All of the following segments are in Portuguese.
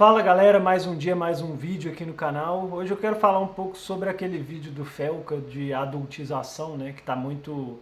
Fala galera, mais um dia, mais um vídeo aqui no canal. Hoje eu quero falar um pouco sobre aquele vídeo do Felca de adultização, né, que está muito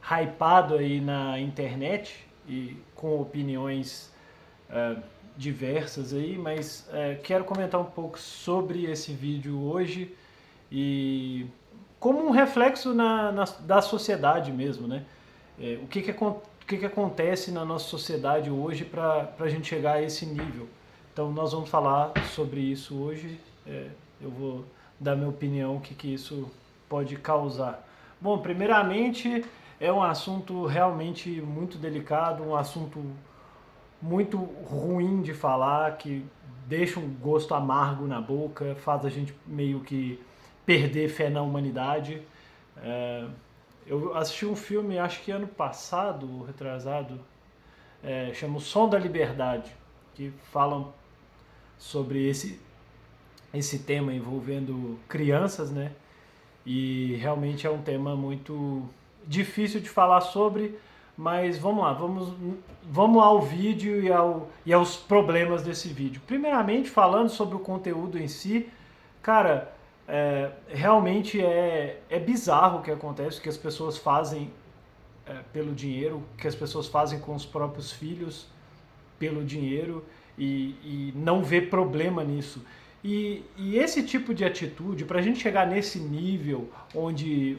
hypado aí na internet e com opiniões diversas aí, mas quero comentar um pouco sobre esse vídeo hoje e como um reflexo da sociedade mesmo, né? O que acontece na nossa sociedade hoje para a gente chegar a esse nível. Então nós vamos falar sobre isso hoje. Eu vou dar minha opinião, o que isso pode causar. Bom, primeiramente é um assunto realmente muito delicado, um assunto muito ruim de falar, que deixa um gosto amargo na boca, faz a gente meio que perder fé na humanidade. Eu assisti um filme, acho que ano passado, retrasado, chama O Som da Liberdade, que fala sobre esse tema envolvendo crianças, né? E realmente é um tema muito difícil de falar sobre, mas vamos lá, vamos ao vídeo e aos problemas desse vídeo. Primeiramente, falando sobre o conteúdo em si, cara, realmente é bizarro o que acontece, o que as pessoas fazem pelo dinheiro, o que as pessoas fazem com os próprios filhos pelo dinheiro e não vê problema nisso. E esse tipo de atitude, para a gente chegar nesse nível onde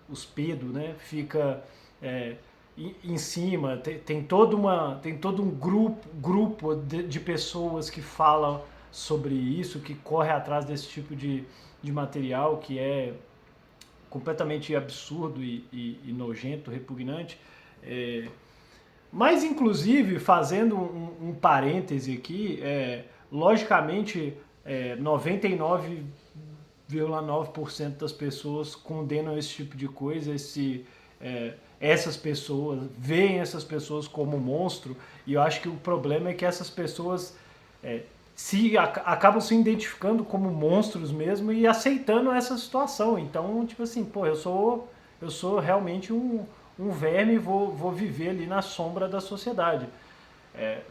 os pedos, né, fica em cima, tem todo um grupo de pessoas que falam sobre isso, que corre atrás desse tipo de material que é completamente absurdo e nojento, repugnante. Mas, inclusive, fazendo um parêntese aqui, logicamente, 99,9% das pessoas condenam esse tipo de coisa, essas pessoas, veem essas pessoas como monstro, e eu acho que o problema é que essas pessoas acabam se identificando como monstros mesmo e aceitando essa situação. Então, tipo assim, pô, eu sou realmente um verme e vou viver ali na sombra da sociedade.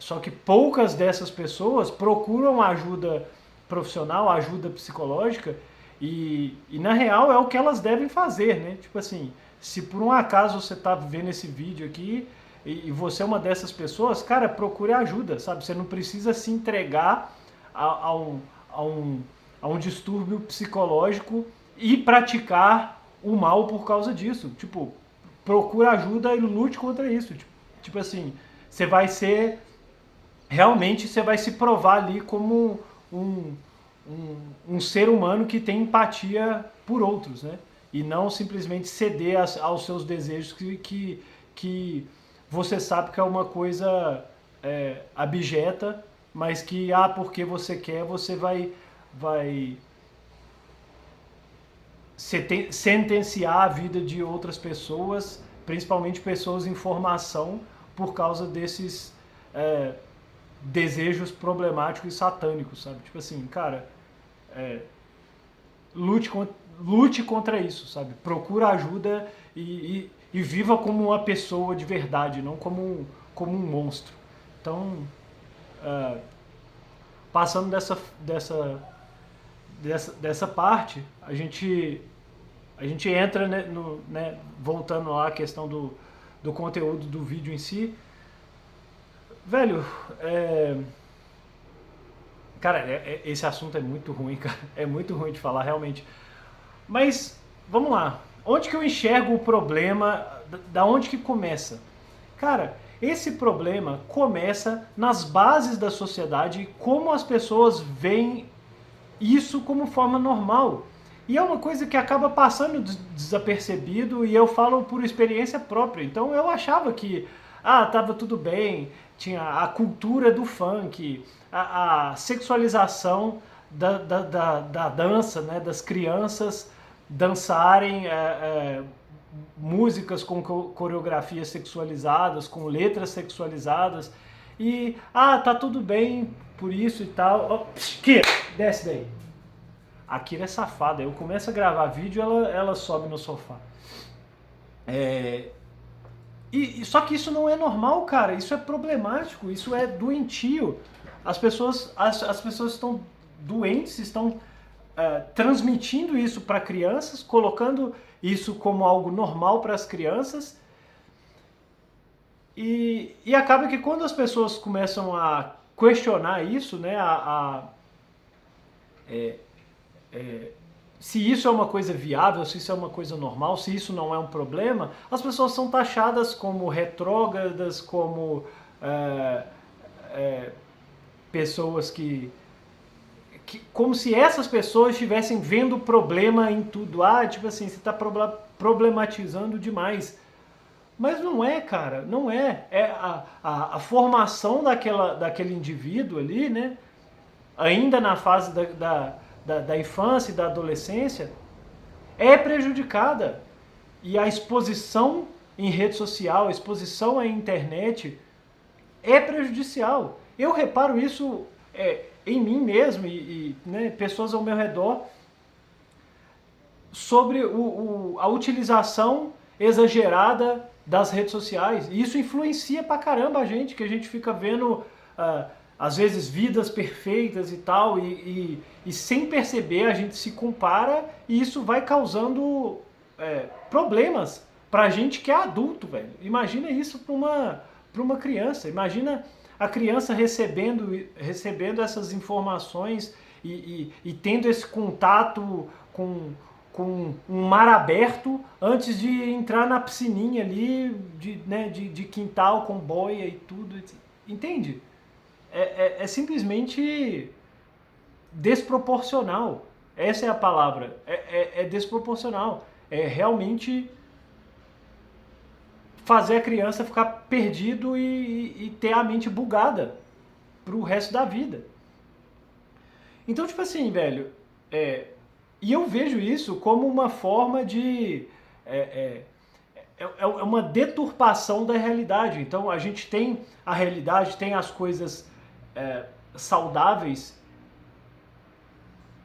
Só que poucas dessas pessoas procuram ajuda profissional, ajuda psicológica, e na real é o que elas devem fazer, né? Tipo assim, se por um acaso você está vendo esse vídeo aqui e você é uma dessas pessoas, cara, procure ajuda, sabe? Você não precisa se entregar a, a um, a, um, a um distúrbio psicológico e praticar o mal por causa disso. Tipo, procura ajuda e lute contra isso. Tipo assim, você vai ser. Realmente você vai se provar ali como um ser humano que tem empatia por outros, né? E não simplesmente ceder aos seus desejos que você sabe que é uma coisa abjeta, mas que, porque você quer, você vai sentenciar a vida de outras pessoas, principalmente pessoas em formação, por causa desses desejos problemáticos e satânicos, sabe? Tipo assim, cara, lute contra isso, sabe? Procura ajuda e viva como uma pessoa de verdade, não como um monstro. Então, passando dessa parte, a gente entra, né, voltando lá à questão do conteúdo do vídeo em si. Velho, cara, esse assunto é muito ruim, cara. É muito ruim de falar, realmente. Mas, vamos lá. Onde que eu enxergo o problema? Da onde que começa? Cara, esse problema começa nas bases da sociedade e como as pessoas veem isso como forma normal. E é uma coisa que acaba passando desapercebido e eu falo por experiência própria. Então eu achava que tava tudo bem, tinha a cultura do funk, a sexualização da dança, né, das crianças dançarem músicas com coreografias sexualizadas, com letras sexualizadas. E, tá tudo bem por isso e tal. Oh, que desce daí. A Kira é safada. Eu começo a gravar vídeo, ela sobe no sofá. Só que isso não é normal, cara. Isso é problemático, isso é doentio. as pessoas estão doentes, estão transmitindo isso para crianças, colocando isso como algo normal para as crianças, e acaba que quando as pessoas começam a questionar isso, né, se isso é uma coisa viável, se isso é uma coisa normal, se isso não é um problema, as pessoas são taxadas como retrógradas, como pessoas como se essas pessoas estivessem vendo problema em tudo. Tipo assim, você está problematizando demais. Mas não é, cara, não é. É a formação daquele indivíduo ali, né? Ainda na fase da infância e da adolescência, é prejudicada. E a exposição em rede social, a exposição à internet é prejudicial. Eu reparo isso em mim mesmo né, pessoas ao meu redor sobre a utilização exagerada das redes sociais. E isso influencia pra caramba a gente, que a gente fica vendo às vezes vidas perfeitas e tal, e sem perceber a gente se compara, e isso vai causando problemas pra gente que é adulto, velho. Imagina isso pra uma criança. Imagina a criança recebendo essas informações e tendo esse contato com um mar aberto antes de entrar na piscininha ali de quintal com boia e tudo. Entende? É simplesmente desproporcional. Essa é a palavra. É desproporcional. É realmente fazer a criança ficar perdido e ter a mente bugada pro resto da vida. Então, tipo assim, velho, e eu vejo isso como uma forma de... É uma deturpação da realidade. Então, a gente tem a realidade, tem as coisas saudáveis,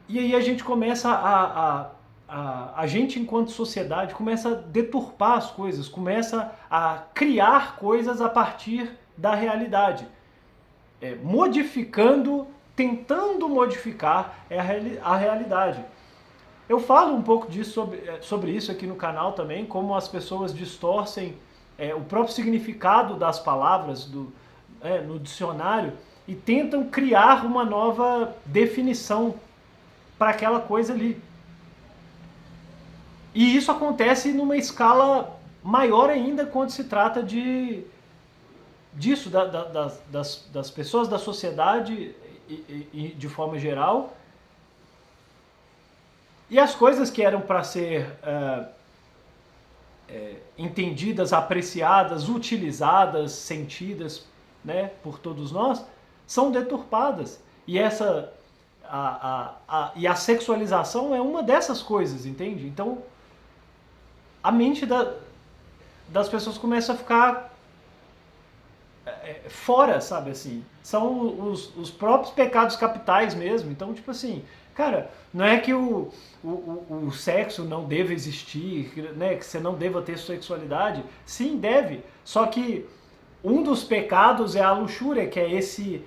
e aí a gente começa a gente, enquanto sociedade, começa a deturpar as coisas, começa a criar coisas a partir da realidade, tentando modificar a realidade. Eu falo um pouco disso sobre isso aqui no canal também, como as pessoas distorcem o próprio significado das palavras no dicionário e tentam criar uma nova definição para aquela coisa ali. E isso acontece numa escala maior ainda quando se trata disso, das pessoas, da sociedade e de forma geral. E as coisas que eram para ser entendidas, apreciadas, utilizadas, sentidas, né, por todos nós, são deturpadas. E e a sexualização é uma dessas coisas, entende? Então, a mente das pessoas começa a ficar fora, sabe assim? São os próprios pecados capitais mesmo. Então, tipo assim, cara, não é que o sexo não deva existir, né? Que você não deva ter sexualidade. Sim, deve. Só que um dos pecados é a luxúria, que é esse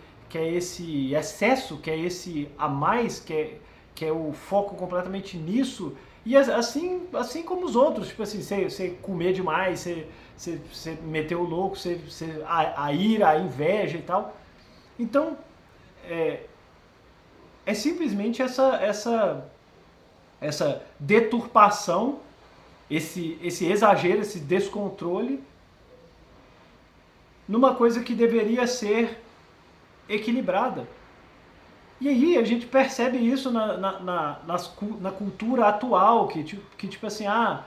excesso, que é esse a mais, que é o foco completamente nisso. E assim como os outros, tipo assim, você comer demais, você meter o louco, a ira, a inveja e tal. Então, é simplesmente essa deturpação, esse exagero, esse descontrole, numa coisa que deveria ser equilibrada. E aí a gente percebe isso na cultura atual, que tipo assim, a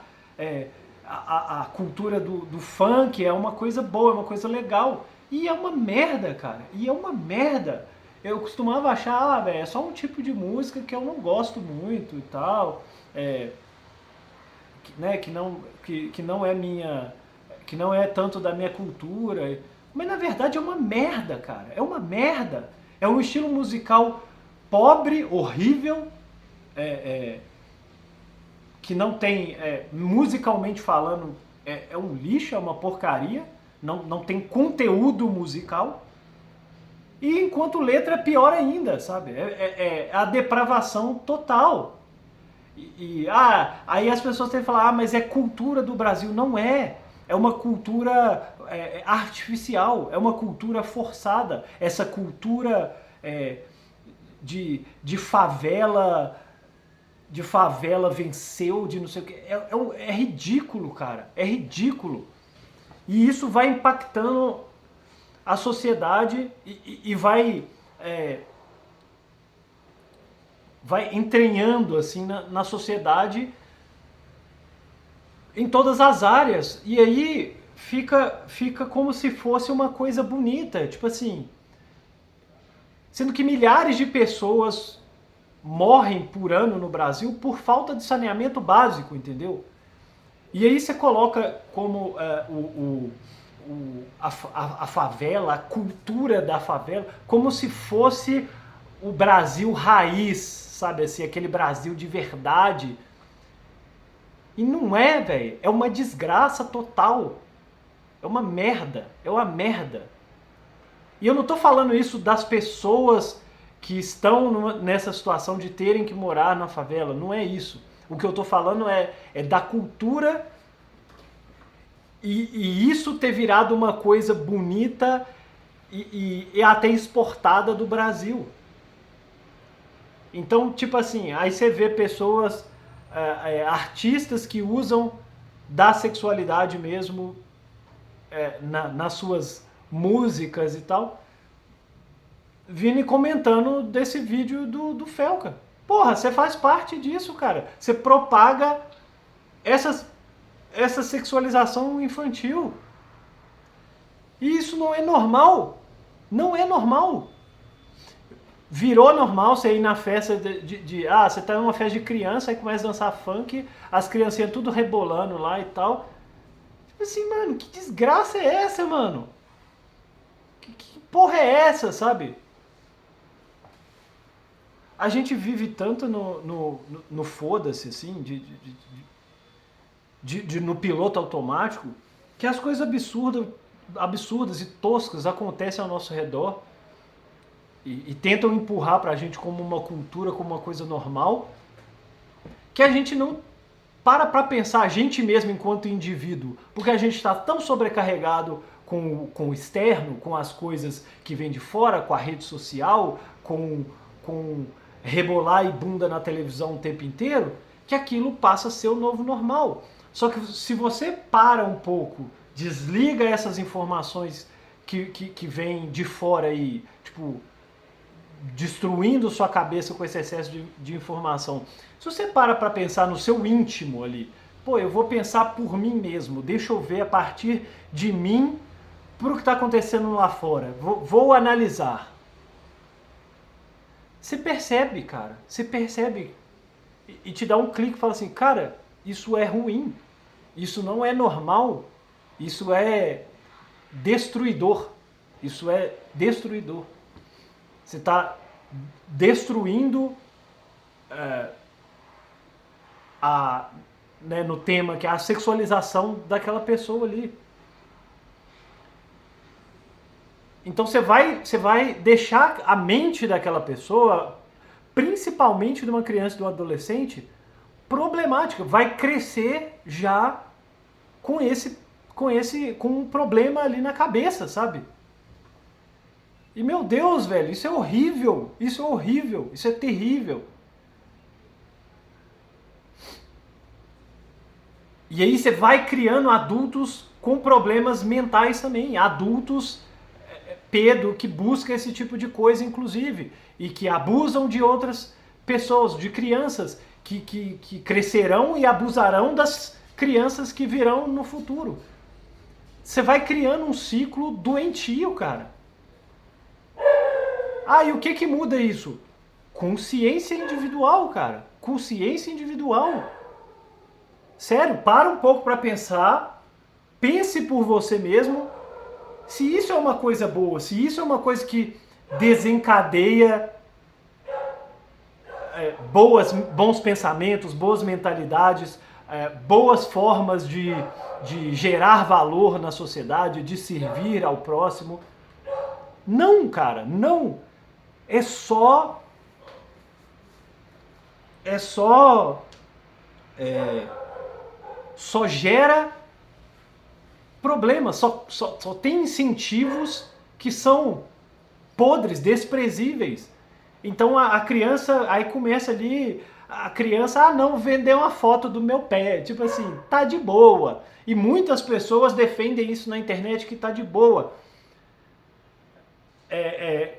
cultura do funk é uma coisa boa, é uma coisa legal. E é uma merda, cara. E é uma merda. Eu costumava achar, velho, é só um tipo de música que eu não gosto muito e tal. Né, que não é minha... que não é tanto da minha cultura. Mas na verdade é uma merda, cara. É uma merda. É um estilo musical pobre, horrível, que não tem, musicalmente falando, é um lixo, é uma porcaria, não tem conteúdo musical. E enquanto letra é pior ainda, sabe? É a depravação total. Aí as pessoas têm que falar, mas é cultura do Brasil. Não é. É uma cultura artificial, é uma cultura forçada. Essa cultura de favela, venceu, de não sei o que. É ridículo, cara. É ridículo. E isso vai impactando a sociedade e vai entranhando assim na sociedade em todas as áreas. E aí fica como se fosse uma coisa bonita, tipo assim, sendo que milhares de pessoas morrem por ano no Brasil por falta de saneamento básico, entendeu? E aí você coloca como a favela, a cultura da favela, como se fosse o Brasil raiz, sabe assim, aquele Brasil de verdade. E não é, velho, é uma desgraça total. É uma merda, é uma merda. E eu não tô falando isso das pessoas que estão nessa situação de terem que morar na favela, não é isso. O que eu tô falando é da cultura e isso ter virado uma coisa bonita e até exportada do Brasil. Então, tipo assim, aí você vê pessoas, artistas que usam da sexualidade mesmo nas suas músicas e tal, vindo e comentando desse vídeo do Felca. Porra, você faz parte disso, cara. Você propaga essa sexualização infantil. E isso não é normal. Não é normal. Virou normal você ir na festa você tá em uma festa de criança, aí começa a dançar funk, as criancinhas tudo rebolando lá e tal. Tipo assim, mano, que desgraça é essa, mano? Que porra é essa, sabe? A gente vive tanto no foda-se, assim, no piloto automático, que as coisas absurdas e toscas acontecem ao nosso redor e tentam empurrar pra gente como uma cultura, como uma coisa normal, que a gente não pra pensar a gente mesmo enquanto indivíduo, porque a gente está tão sobrecarregado com o externo, com as coisas que vêm de fora, com a rede social, com rebolar e bunda na televisão o tempo inteiro, que aquilo passa a ser o novo normal. Só que se você para um pouco, desliga essas informações que vêm de fora aí, tipo, destruindo sua cabeça com esse excesso de informação. Se você para pensar no seu íntimo ali, pô, eu vou pensar por mim mesmo, deixa eu ver a partir de mim pro que está acontecendo lá fora, vou analisar. Você percebe, cara, você percebe e te dá um clique e fala assim, cara, isso é ruim, isso não é normal, isso é destruidor, isso é destruidor. Você está destruindo no tema que é a sexualização daquela pessoa ali. Então você vai deixar a mente daquela pessoa, principalmente de uma criança e de um adolescente, problemática. Vai crescer já com um problema ali na cabeça, sabe? E meu Deus, velho, isso é horrível, isso é horrível, isso é terrível. E aí você vai criando adultos com problemas mentais também, adultos pedo que busca esse tipo de coisa, inclusive, e que abusam de outras pessoas, de crianças que crescerão e abusarão das crianças que virão no futuro. Você vai criando um ciclo doentio, cara. E o que muda isso? Consciência individual, cara. Consciência individual. Sério, para um pouco para pensar, pense por você mesmo, se isso é uma coisa boa, se isso é uma coisa que desencadeia bons pensamentos, boas mentalidades, boas formas de gerar valor na sociedade, de servir ao próximo. Não, cara, não. É só. É só. Só gera problemas, só tem incentivos que são podres, desprezíveis. Então a criança, aí começa ali, a criança, não, vender uma foto do meu pé, tipo assim, tá de boa. E muitas pessoas defendem isso na internet que tá de boa.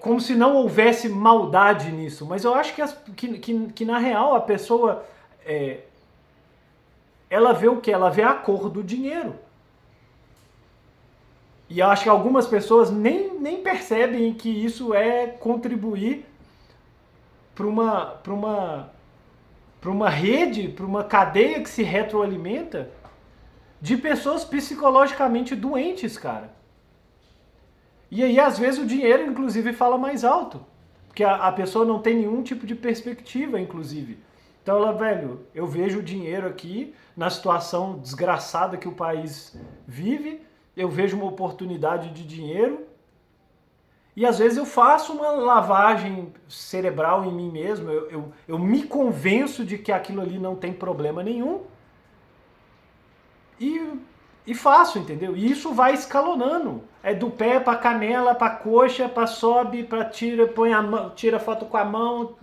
Como se não houvesse maldade nisso. Mas eu acho que na real a pessoa, ela vê o quê? Ela vê a cor do dinheiro. E eu acho que algumas pessoas nem percebem que isso é contribuir para uma rede, para uma cadeia que se retroalimenta de pessoas psicologicamente doentes, cara. E aí, às vezes, o dinheiro, inclusive, fala mais alto. Porque a pessoa não tem nenhum tipo de perspectiva, inclusive. Então ela, velho, eu vejo o dinheiro aqui, na situação desgraçada que o país vive, eu vejo uma oportunidade de dinheiro, e às vezes eu faço uma lavagem cerebral em mim mesmo, eu me convenço de que aquilo ali não tem problema nenhum, e faço, entendeu? E isso vai escalonando. É do pé pra canela, pra coxa, pra sobe, pra tira, põe a mão, tira foto com a mão.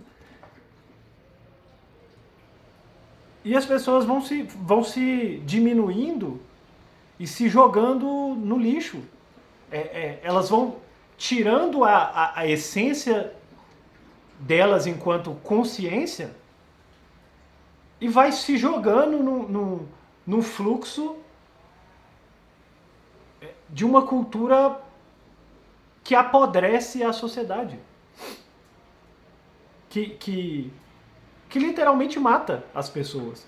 E as pessoas vão se diminuindo e se jogando no lixo. Elas vão tirando a essência delas enquanto consciência e vai se jogando num fluxo de uma cultura que apodrece a sociedade. Que literalmente mata as pessoas.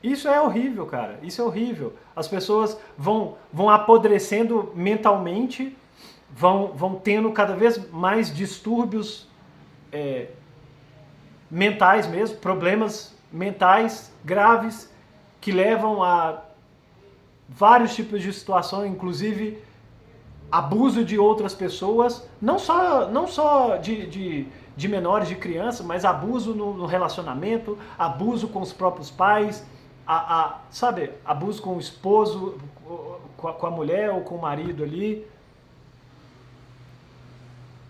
Isso é horrível, cara. Isso é horrível. As pessoas vão apodrecendo mentalmente, vão tendo cada vez mais distúrbios mentais mesmo, problemas mentais graves que levam a vários tipos de situações, inclusive abuso de outras pessoas, não só de menores, de crianças, mas abuso no relacionamento, abuso com os próprios pais, sabe, abuso com o esposo, com a mulher ou com o marido ali.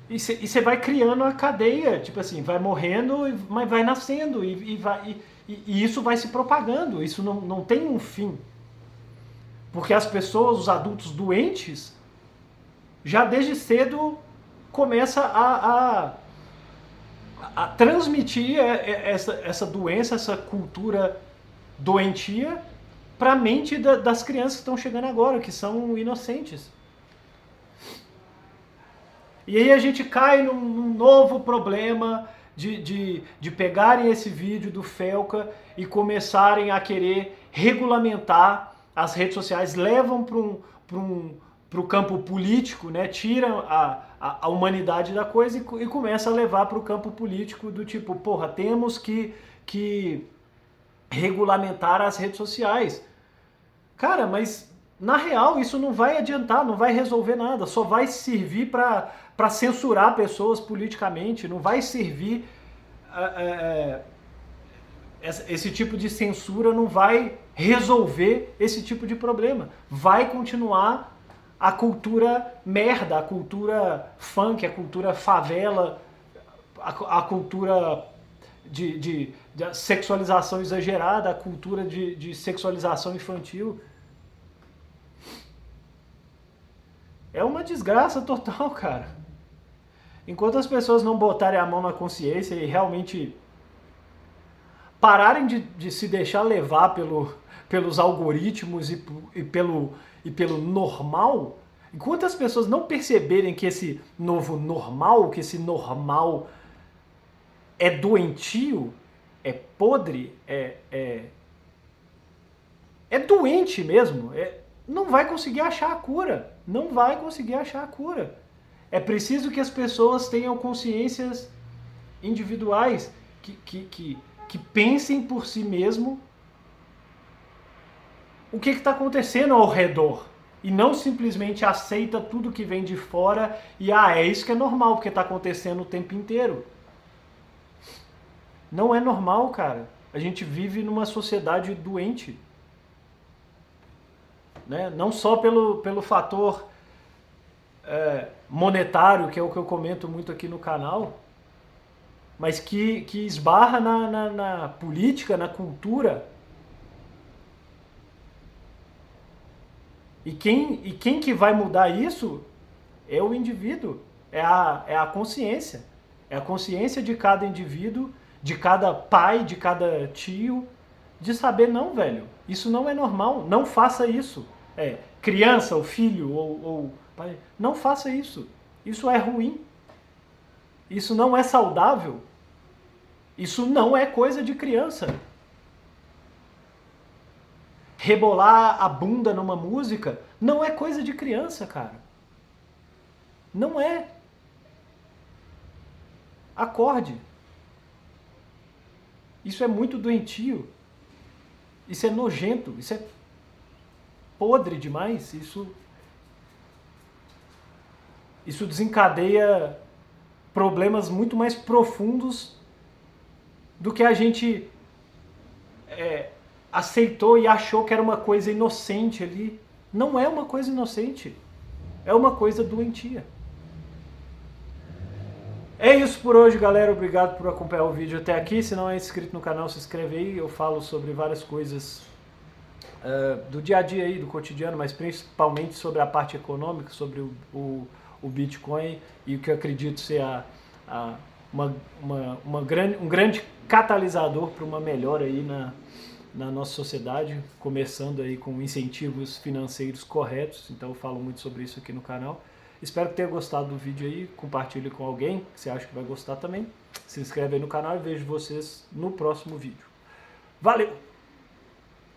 E você vai criando a cadeia, tipo assim, vai morrendo, mas vai nascendo, e isso vai se propagando, isso não tem um fim. Porque as pessoas, os adultos doentes, já desde cedo começa a transmitir essa doença, essa cultura doentia para a mente das crianças que estão chegando agora, que são inocentes. E aí a gente cai num novo problema de pegarem esse vídeo do Felca e começarem a querer regulamentar as redes sociais, levam para o campo político, né? Tiram a humanidade da coisa e começa a levar para o campo político do tipo, porra, temos que regulamentar as redes sociais. Cara, mas na real isso não vai adiantar, não vai resolver nada, só vai servir para censurar pessoas politicamente, não vai servir... esse tipo de censura não vai resolver esse tipo de problema. Vai continuar a cultura merda, a cultura funk, a cultura favela, a cultura de sexualização exagerada, a cultura de sexualização infantil. É uma desgraça total, cara. Enquanto as pessoas não botarem a mão na consciência e realmente pararem de se deixar levar pelos algoritmos e pelo normal, enquanto as pessoas não perceberem que esse novo normal, que esse normal é doentio, é podre, é doente mesmo, não vai conseguir achar a cura. Não vai conseguir achar a cura. É preciso que as pessoas tenham consciências individuais, que pensem por si mesmo o que está acontecendo ao redor. E não simplesmente aceita tudo que vem de fora e é isso que é normal, porque está acontecendo o tempo inteiro. Não é normal, cara. A gente vive numa sociedade doente. Né? Não só pelo fator monetário, que é o que eu comento muito aqui no canal, mas que esbarra na política, na cultura. E quem que vai mudar isso é o indivíduo, é a consciência. É a consciência de cada indivíduo, de cada pai, de cada tio, de saber, não, velho, isso não é normal, não faça isso. Criança, ou filho, ou pai, não faça isso. Isso é ruim. Isso não é saudável. Isso não é coisa de criança. Rebolar a bunda numa música não é coisa de criança, cara. Não é. Acorde. Isso é muito doentio. Isso é nojento. Isso é podre demais. Isso desencadeia problemas muito mais profundos do que a gente aceitou e achou que era uma coisa inocente ali. Não é uma coisa inocente. É uma coisa doentia. É isso por hoje, galera. Obrigado por acompanhar o vídeo até aqui. Se não é inscrito no canal, se inscreve aí. Eu falo sobre várias coisas do dia a dia aí, do cotidiano, mas principalmente sobre a parte econômica, sobre o Bitcoin e o que eu acredito ser um grande catalisador para uma melhora aí na nossa sociedade, começando aí com incentivos financeiros corretos. Então eu falo muito sobre isso aqui no canal. Espero que tenha gostado do vídeo aí, compartilhe com alguém que você acha que vai gostar também. Se inscreve aí no canal e vejo vocês no próximo vídeo. Valeu!